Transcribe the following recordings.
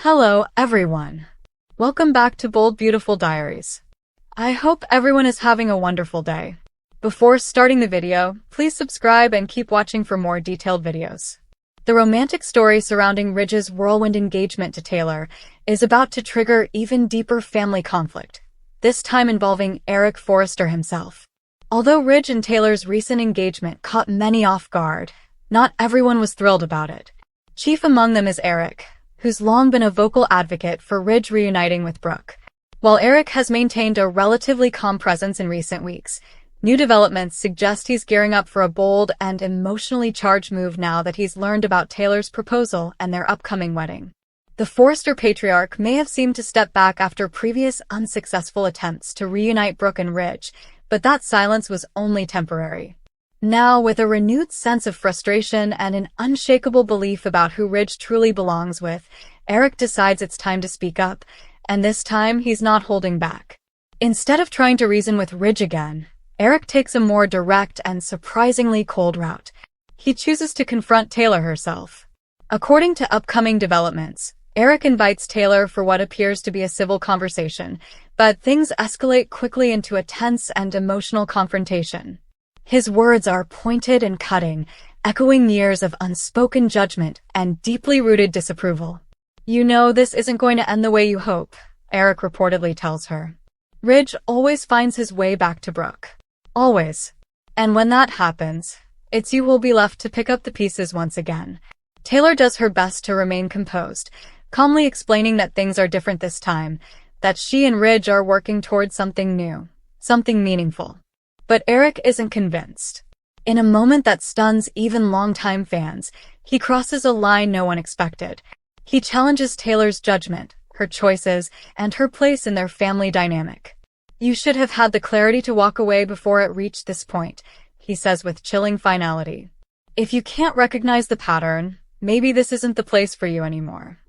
Hello, everyone. Welcome back to Bold Beautiful Diaries. I hope everyone is having a wonderful day. Before starting the video, please subscribe and keep watching for more detailed videos. The romantic story surrounding Ridge's whirlwind engagement to Taylor is about to trigger even deeper family conflict, this time involving Eric Forrester himself. Although Ridge and Taylor's recent engagement caught many off guard, not everyone was thrilled about it. Chief among them is Eric, who's long been a vocal advocate for Ridge reuniting with Brooke. While Eric has maintained a relatively calm presence in recent weeks, new developments suggest he's gearing up for a bold and emotionally charged move now that he's learned about Taylor's proposal and their upcoming wedding. The Forrester patriarch may have seemed to step back after previous unsuccessful attempts to reunite Brooke and Ridge, but that silence was only temporary. Now, with a renewed sense of frustration and an unshakable belief about who Ridge truly belongs with, Eric decides it's time to speak up, and this time he's not holding back. Instead of trying to reason with Ridge again, Eric takes a more direct and surprisingly cold route. He chooses to confront Taylor herself. According to upcoming developments, Eric invites Taylor for what appears to be a civil conversation, but things escalate quickly into a tense and emotional confrontation. His words are pointed and cutting, echoing years of unspoken judgment and deeply rooted disapproval. "You know this isn't going to end the way you hope," Eric reportedly tells her. "Ridge always finds his way back to Brooke. Always. And when that happens, it's you who'll be left to pick up the pieces once again." Taylor does her best to remain composed, calmly explaining that things are different this time, that she and Ridge are working towards something new, something meaningful. But Eric isn't convinced. In a moment that stuns even longtime fans, he crosses a line no one expected. He challenges Taylor's judgment, her choices, and her place in their family dynamic. "You should have had the clarity to walk away before it reached this point," he says with chilling finality. "If you can't recognize the pattern, maybe this isn't the place for you anymore.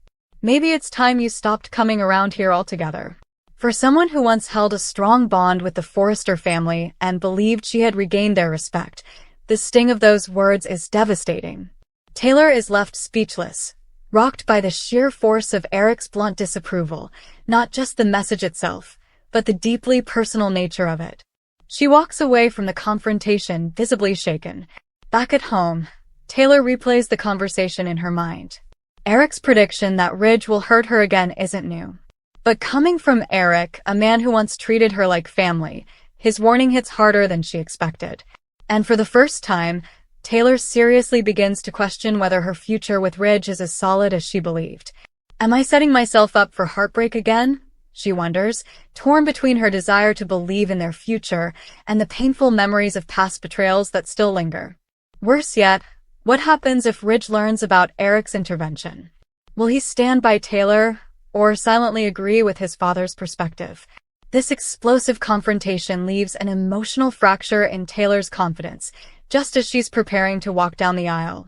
Maybe it's time you stopped coming around here altogether." For someone who once held a strong bond with the Forrester family and believed she had regained their respect, the sting of those words is devastating. Taylor is left speechless, rocked by the sheer force of Eric's blunt disapproval, not just the message itself, but the deeply personal nature of it. She walks away from the confrontation visibly shaken. Back at home, Taylor replays the conversation in her mind. Eric's prediction that Ridge will hurt her again isn't new. But coming from Eric, a man who once treated her like family, his warning hits harder than she expected. And for the first time, Taylor seriously begins to question whether her future with Ridge is as solid as she believed. "Am I setting myself up for heartbreak again?" she wonders, torn between her desire to believe in their future and the painful memories of past betrayals that still linger. Worse yet, what happens if Ridge learns about Eric's intervention? Will he stand by Taylor, or silently agree with his father's perspective? This explosive confrontation leaves an emotional fracture in Taylor's confidence, just as she's preparing to walk down the aisle.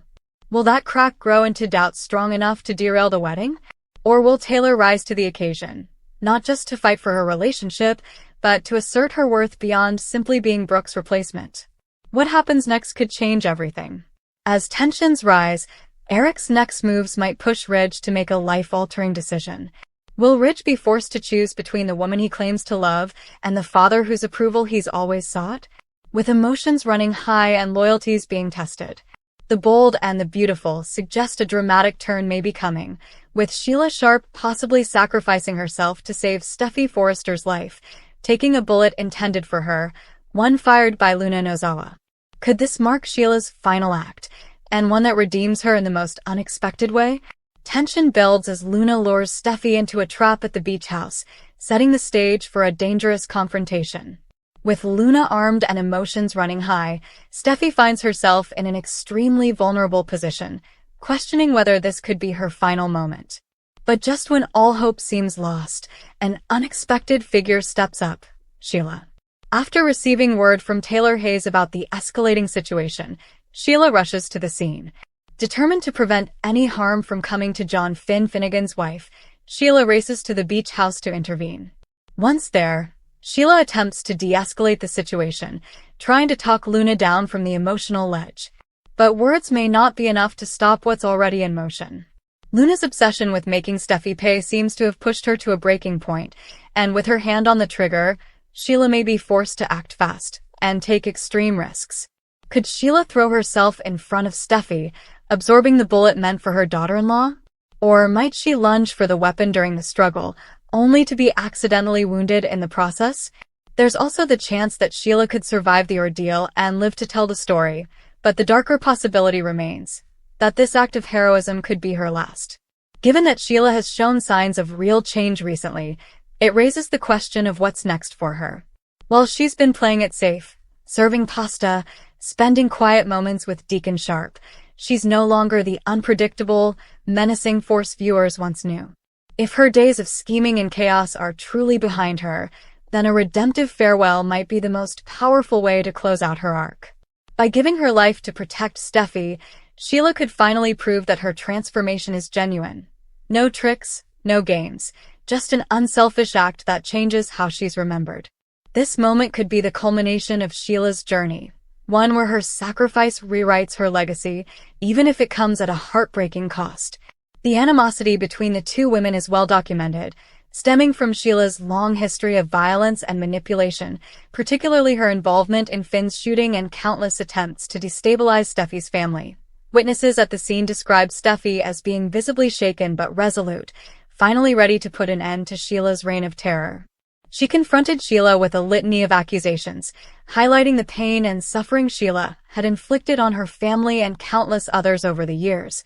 Will that crack grow into doubt strong enough to derail the wedding? Or will Taylor rise to the occasion, not just to fight for her relationship, but to assert her worth beyond simply being Brooke's replacement? What happens next could change everything. As tensions rise, Eric's next moves might push Ridge to make a life-altering decision. Will Ridge be forced to choose between the woman he claims to love and the father whose approval he's always sought? With emotions running high and loyalties being tested, the bold and the beautiful suggest a dramatic turn may be coming, with Sheila Sharp possibly sacrificing herself to save Steffi Forrester's life, taking a bullet intended for her, one fired by Luna Nozawa. Could this mark Sheila's final act, and one that redeems her in the most unexpected way? Tension builds as Luna lures Steffi into a trap at the beach house, setting the stage for a dangerous confrontation. With Luna armed and emotions running high, Steffi finds herself in an extremely vulnerable position, questioning whether this could be her final moment. But just when all hope seems lost, an unexpected figure steps up: Sheila. After receiving word from Taylor Hayes about the escalating situation, Sheila rushes to the scene. Determined to prevent any harm from coming to John Finnegan's wife, Sheila races to the beach house to intervene. Once there, Sheila attempts to de-escalate the situation, trying to talk Luna down from the emotional ledge. But words may not be enough to stop what's already in motion. Luna's obsession with making Steffi pay seems to have pushed her to a breaking point, and with her hand on the trigger, Sheila may be forced to act fast and take extreme risks. Could Sheila throw herself in front of Steffi, absorbing the bullet meant for her daughter-in-law? Or might she lunge for the weapon during the struggle, only to be accidentally wounded in the process? There's also the chance that Sheila could survive the ordeal and live to tell the story, but the darker possibility remains that this act of heroism could be her last. Given that Sheila has shown signs of real change recently, it raises the question of what's next for her. While she's been playing it safe, serving pasta, spending quiet moments with Deacon Sharp, she's no longer the unpredictable, menacing force viewers once knew. If her days of scheming and chaos are truly behind her, then a redemptive farewell might be the most powerful way to close out her arc. By giving her life to protect Steffi, Sheila could finally prove that her transformation is genuine. No tricks, no games, just an unselfish act that changes how she's remembered. This moment could be the culmination of Sheila's journey, one where her sacrifice rewrites her legacy, even if it comes at a heartbreaking cost. The animosity between the two women is well documented, stemming from Sheila's long history of violence and manipulation, particularly her involvement in Finn's shooting and countless attempts to destabilize Steffi's family. Witnesses at the scene described Steffi as being visibly shaken but resolute, finally ready to put an end to Sheila's reign of terror. She confronted Sheila with a litany of accusations, highlighting the pain and suffering Sheila had inflicted on her family and countless others over the years.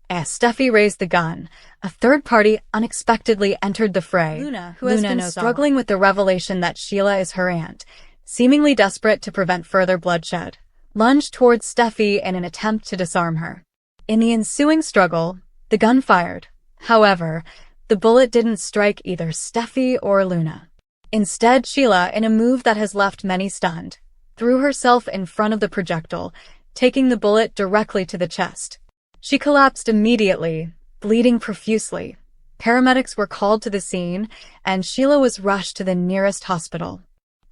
As Steffi raised the gun, a third party unexpectedly entered the fray. Luna, who has been struggling with the revelation that Sheila is her aunt, seemingly desperate to prevent further bloodshed, lunged towards Steffi in an attempt to disarm her. In the ensuing struggle, the gun fired. However, the bullet didn't strike either Steffi or Luna. Instead, Sheila, in a move that has left many stunned, threw herself in front of the projectile, taking the bullet directly to the chest. She collapsed immediately, bleeding profusely. Paramedics were called to the scene, and Sheila was rushed to the nearest hospital.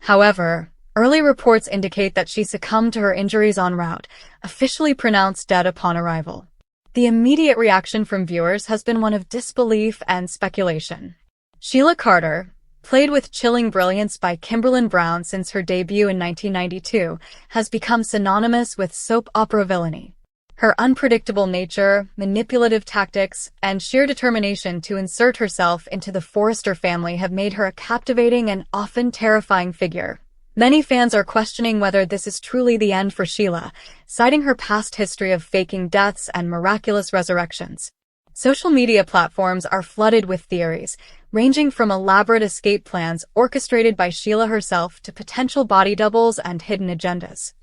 However, early reports indicate that she succumbed to her injuries en route, officially pronounced dead upon arrival. The immediate reaction from viewers has been one of disbelief and speculation. Sheila Carter, played with chilling brilliance by Kimberlin Brown since her debut in 1992, has become synonymous with soap opera villainy. Her unpredictable nature, manipulative tactics, and sheer determination to insert herself into the Forrester family have made her a captivating and often terrifying figure. Many fans are questioning whether this is truly the end for Sheila, citing her past history of faking deaths and miraculous resurrections. Social media platforms are flooded with theories, ranging from elaborate escape plans orchestrated by Sheila herself to potential body doubles and hidden agendas.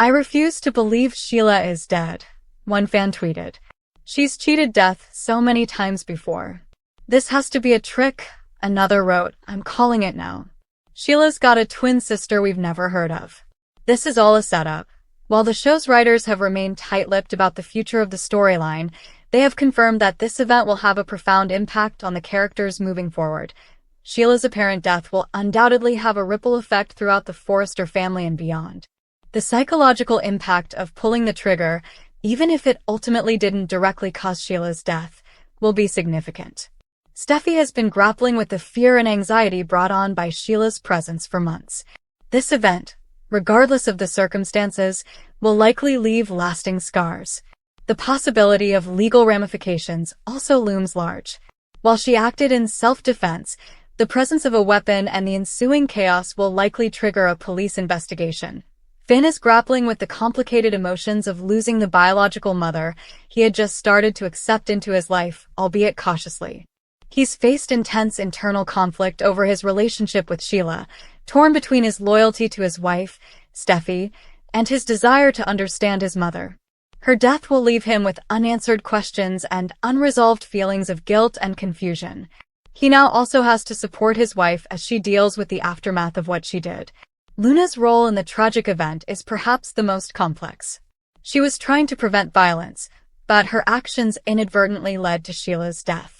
"I refuse to believe Sheila is dead," one fan tweeted. "She's cheated death so many times before. This has to be a trick," another wrote. "I'm calling it now. Sheila's got a twin sister we've never heard of." This is all a setup. While the show's writers have remained tight-lipped about the future of the storyline, they have confirmed that this event will have a profound impact on the characters moving forward. Sheila's apparent death will undoubtedly have a ripple effect throughout the Forrester family and beyond. The psychological impact of pulling the trigger, even if it ultimately didn't directly cause Sheila's death, will be significant. Steffi has been grappling with the fear and anxiety brought on by Sheila's presence for months. This event, regardless of the circumstances, will likely leave lasting scars. The possibility of legal ramifications also looms large. While she acted in self-defense, the presence of a weapon and the ensuing chaos will likely trigger a police investigation. Finn is grappling with the complicated emotions of losing the biological mother he had just started to accept into his life, albeit cautiously. He's faced intense internal conflict over his relationship with Sheila, torn between his loyalty to his wife, Steffi, and his desire to understand his mother. Her death will leave him with unanswered questions and unresolved feelings of guilt and confusion. He now also has to support his wife as she deals with the aftermath of what she did. Luna's role in the tragic event is perhaps the most complex. She was trying to prevent violence, but her actions inadvertently led to Sheila's death.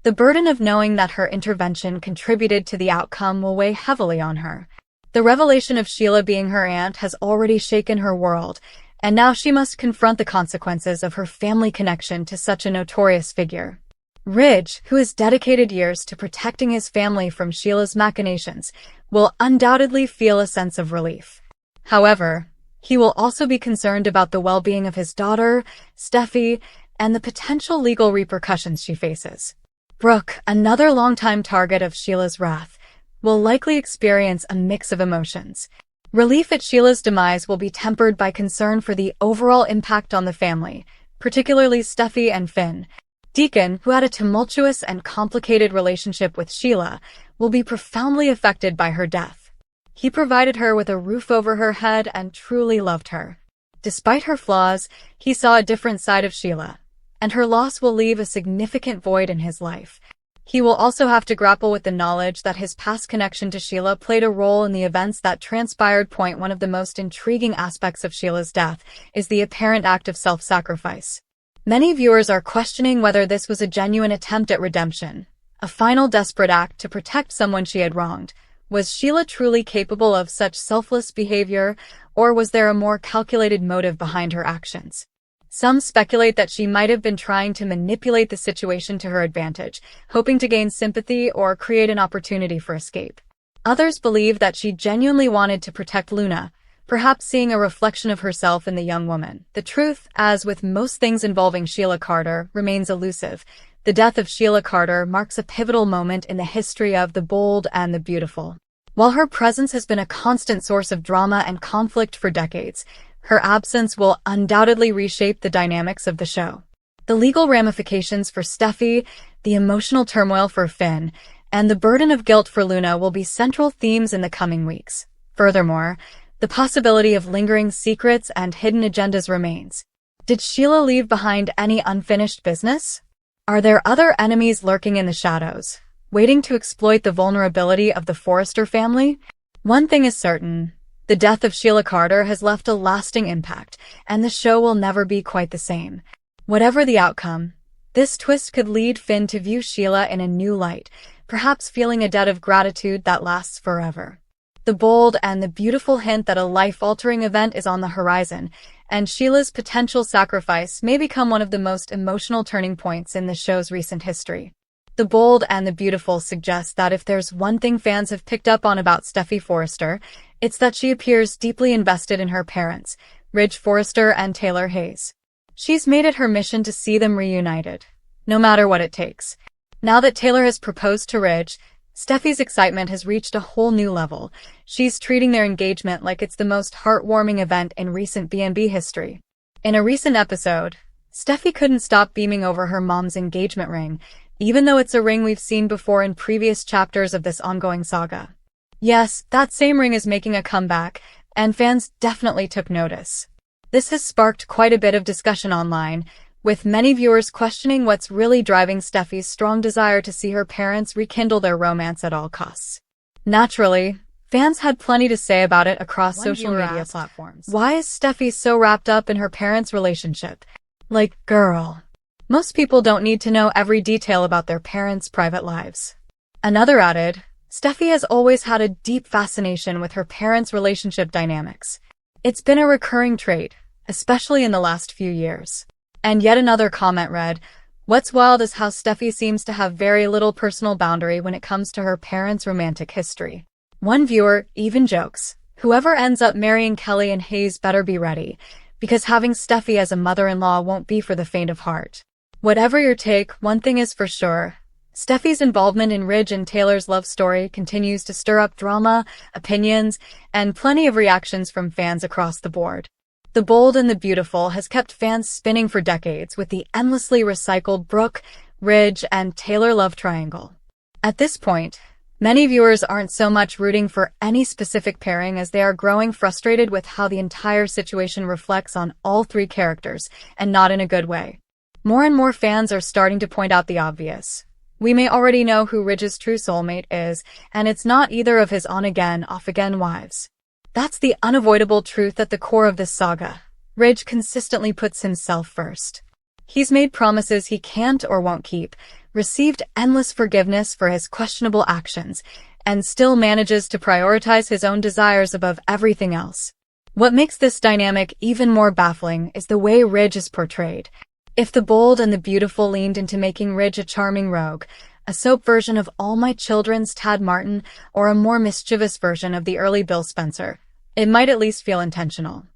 The burden of knowing that her intervention contributed to the outcome will weigh heavily on her. The revelation of Sheila being her aunt has already shaken her world, and now she must confront the consequences of her family connection to such a notorious figure. Ridge, who has dedicated years to protecting his family from Sheila's machinations, will undoubtedly feel a sense of relief. However, he will also be concerned about the well-being of his daughter, Steffi, and the potential legal repercussions she faces. Brooke, another longtime target of Sheila's wrath, will likely experience a mix of emotions. Relief at Sheila's demise will be tempered by concern for the overall impact on the family, particularly Steffi and Finn. Deacon, who had a tumultuous and complicated relationship with Sheila, will be profoundly affected by her death. He provided her with a roof over her head and truly loved her. Despite her flaws, he saw a different side of Sheila, and her loss will leave a significant void in his life. He will also have to grapple with the knowledge that his past connection to Sheila played a role in the events that transpired. One of the most intriguing aspects of Sheila's death is the apparent act of self-sacrifice. Many viewers are questioning whether this was a genuine attempt at redemption, a final desperate act to protect someone she had wronged. Was Sheila truly capable of such selfless behavior, or was there a more calculated motive behind her actions? Some speculate that she might have been trying to manipulate the situation to her advantage, hoping to gain sympathy or create an opportunity for escape. Others believe that she genuinely wanted to protect Luna, perhaps seeing a reflection of herself in the young woman. The truth, as with most things involving Sheila Carter, remains elusive. The death of Sheila Carter marks a pivotal moment in the history of The Bold and the Beautiful. While her presence has been a constant source of drama and conflict for decades, her absence will undoubtedly reshape the dynamics of the show. The legal ramifications for Steffi, the emotional turmoil for Finn, and the burden of guilt for Luna will be central themes in the coming weeks. Furthermore, the possibility of lingering secrets and hidden agendas remains. Did Sheila leave behind any unfinished business? Are there other enemies lurking in the shadows, waiting to exploit the vulnerability of the Forrester family? One thing is certain: the death of Sheila Carter has left a lasting impact, and the show will never be quite the same. Whatever the outcome, this twist could lead Finn to view Sheila in a new light, perhaps feeling a debt of gratitude that lasts forever. The Bold and the Beautiful hint that a life-altering event is on the horizon, and Sheila's potential sacrifice may become one of the most emotional turning points in the show's recent history. The Bold and the Beautiful suggests that if there's one thing fans have picked up on about Steffi Forrester, it's that she appears deeply invested in her parents, Ridge Forrester and Taylor Hayes. She's made it her mission to see them reunited, no matter what it takes. Now that Taylor has proposed to Ridge, Steffi's excitement has reached a whole new level. She's treating their engagement like it's the most heartwarming event in recent B&B history. In a recent episode, Steffi couldn't stop beaming over her mom's engagement ring, even though it's a ring we've seen before in previous chapters of this ongoing saga. Yes, that same ring is making a comeback, and fans definitely took notice. This has sparked quite a bit of discussion online, with many viewers questioning what's really driving Steffi's strong desire to see her parents rekindle their romance at all costs. Naturally, fans had plenty to say about it across social media platforms. Why is Steffi so wrapped up in her parents' relationship? Like, girl. Most people don't need to know every detail about their parents' private lives. Another added, Steffi has always had a deep fascination with her parents' relationship dynamics. It's been a recurring trait, especially in the last few years. And yet another comment read, "What's wild is how Steffi seems to have very little personal boundary when it comes to her parents' romantic history." One viewer even jokes, "Whoever ends up marrying Kelly and Hayes better be ready, because having Steffi as a mother-in-law won't be for the faint of heart." Whatever your take, one thing is for sure: Steffi's involvement in Ridge and Taylor's love story continues to stir up drama, opinions, and plenty of reactions from fans across the board. The Bold and the Beautiful has kept fans spinning for decades with the endlessly recycled Brooke, Ridge, and Taylor love triangle. At this point, many viewers aren't so much rooting for any specific pairing as they are growing frustrated with how the entire situation reflects on all three characters, and not in a good way. More and more fans are starting to point out the obvious. We may already know who Ridge's true soulmate is, and it's not either of his on-again, off-again wives. That's the unavoidable truth at the core of this saga. Ridge consistently puts himself first. He's made promises he can't or won't keep, received endless forgiveness for his questionable actions, and still manages to prioritize his own desires above everything else. What makes this dynamic even more baffling is the way Ridge is portrayed. If the bold and the beautiful leaned into making Ridge a charming rogue, a soap version of All My Children's Tad Martin, or a more mischievous version of the early Bill Spencer, it might at least feel intentional.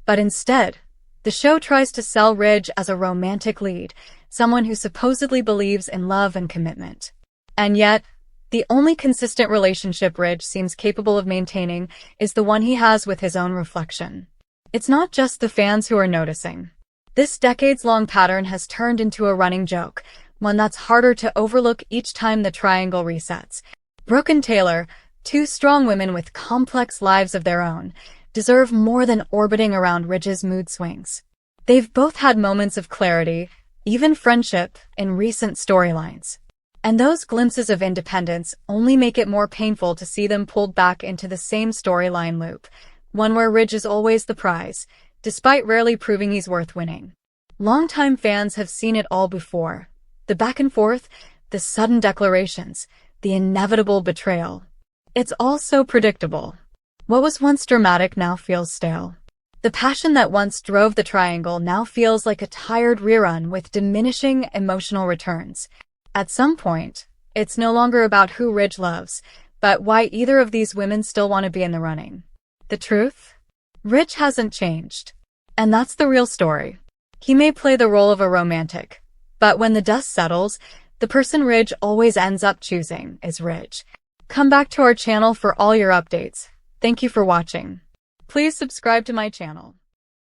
But instead, the show tries to sell Ridge as a romantic lead, someone who supposedly believes in love and commitment. And yet, the only consistent relationship Ridge seems capable of maintaining is the one he has with his own reflection. It's not just the fans who are noticing. This decades-long pattern has turned into a running joke, one that's harder to overlook each time the triangle resets. Brooke and Taylor, two strong women with complex lives of their own, deserve more than orbiting around Ridge's mood swings. They've both had moments of clarity, even friendship, in recent storylines. And those glimpses of independence only make it more painful to see them pulled back into the same storyline loop, one where Ridge is always the prize, despite rarely proving he's worth winning. Longtime fans have seen it all before. The back and forth, the sudden declarations, the inevitable betrayal. It's all so predictable. What was once dramatic now feels stale. The passion that once drove the triangle now feels like a tired rerun with diminishing emotional returns. At some point, it's no longer about who Ridge loves, but why either of these women still want to be in the running. The truth? Ridge hasn't changed. And that's the real story. He may play the role of a romantic, but when the dust settles, the person Ridge always ends up choosing is Ridge. Come back to our channel for all your updates. Thank you for watching. Please subscribe to my channel.